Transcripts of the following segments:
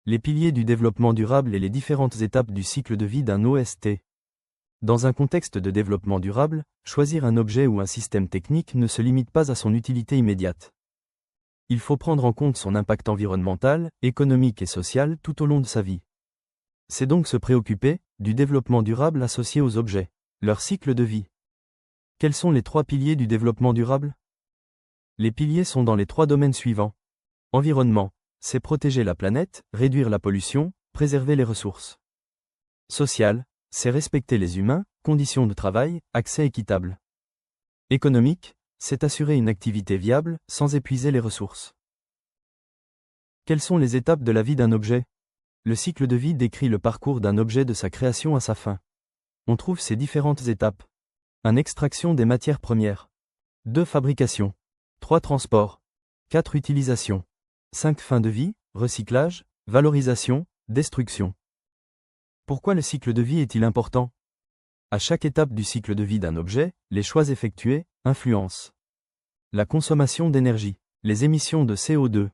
Les piliers du développement durable et les différentes étapes du cycle de vie d'un OST. Dans un contexte de développement durable, choisir un objet ou un système technique ne se limite pas à son utilité immédiate. Il faut prendre en compte son impact environnemental, économique et social tout au long de sa vie. C'est donc se préoccuper du développement durable associé aux objets, leur cycle de vie. Quels sont les 3 piliers du développement durable? Les piliers sont dans les 3 domaines suivants. Environnement, c'est protéger la planète, réduire la pollution, préserver les ressources. Social, c'est respecter les humains, conditions de travail, accès équitable. Économique, c'est assurer une activité viable, sans épuiser les ressources. Quelles sont les étapes de la vie d'un objet? Le cycle de vie décrit le parcours d'un objet de sa création à sa fin. On trouve ces différentes étapes. 1. Extraction des matières premières. 2. Fabrication. 3. Transport. 4. Utilisation. 5. Fin de vie, recyclage, valorisation, destruction. Pourquoi le cycle de vie est-il important? À chaque étape du cycle de vie d'un objet, les choix effectués influencent la consommation d'énergie, les émissions de CO2,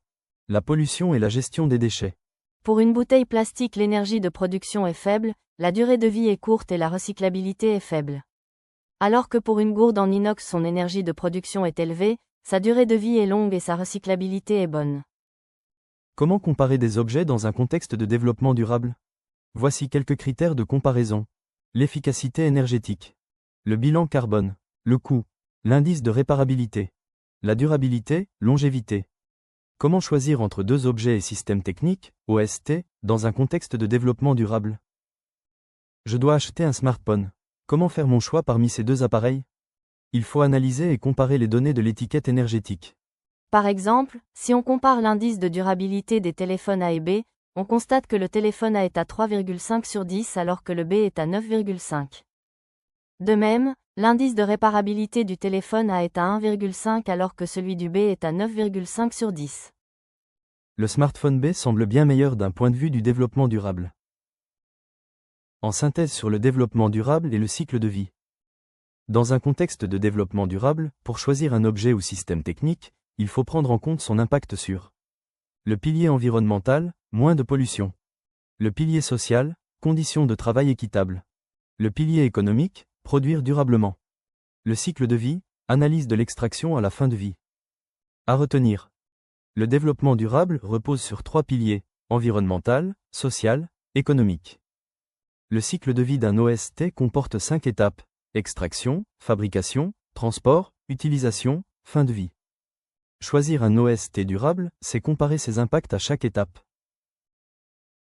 la pollution et la gestion des déchets. Pour une bouteille plastique, l'énergie de production est faible, la durée de vie est courte et la recyclabilité est faible. Alors que pour une gourde en inox, son énergie de production est élevée, sa durée de vie est longue et sa recyclabilité est bonne. Comment comparer des objets dans un contexte de développement durable? Voici quelques critères de comparaison. L'efficacité énergétique, le bilan carbone, le coût, l'indice de réparabilité, la durabilité, longévité. Comment choisir entre 2 objets et systèmes techniques, OST, dans un contexte de développement durable? Je dois acheter un smartphone. Comment faire mon choix parmi ces 2 appareils? Il faut analyser et comparer les données de l'étiquette énergétique. Par exemple, si on compare l'indice de durabilité des téléphones A et B, on constate que le téléphone A est à 3,5 sur 10 alors que le B est à 9,5. De même, l'indice de réparabilité du téléphone A est à 1,5 alors que celui du B est à 9,5 sur 10. Le smartphone B semble bien meilleur d'un point de vue du développement durable. En synthèse sur le développement durable et le cycle de vie. Dans un contexte de développement durable, pour choisir un objet ou système technique, il faut prendre en compte son impact sur le pilier environnemental, moins de pollution. Le pilier social, conditions de travail équitables. Le pilier économique, produire durablement. Le cycle de vie, analyse de l'extraction à la fin de vie. À retenir. Le développement durable repose sur 3 piliers, environnemental, social, économique. Le cycle de vie d'un OST comporte 5 étapes, extraction, fabrication, transport, utilisation, fin de vie. Choisir un OST durable, c'est comparer ses impacts à chaque étape.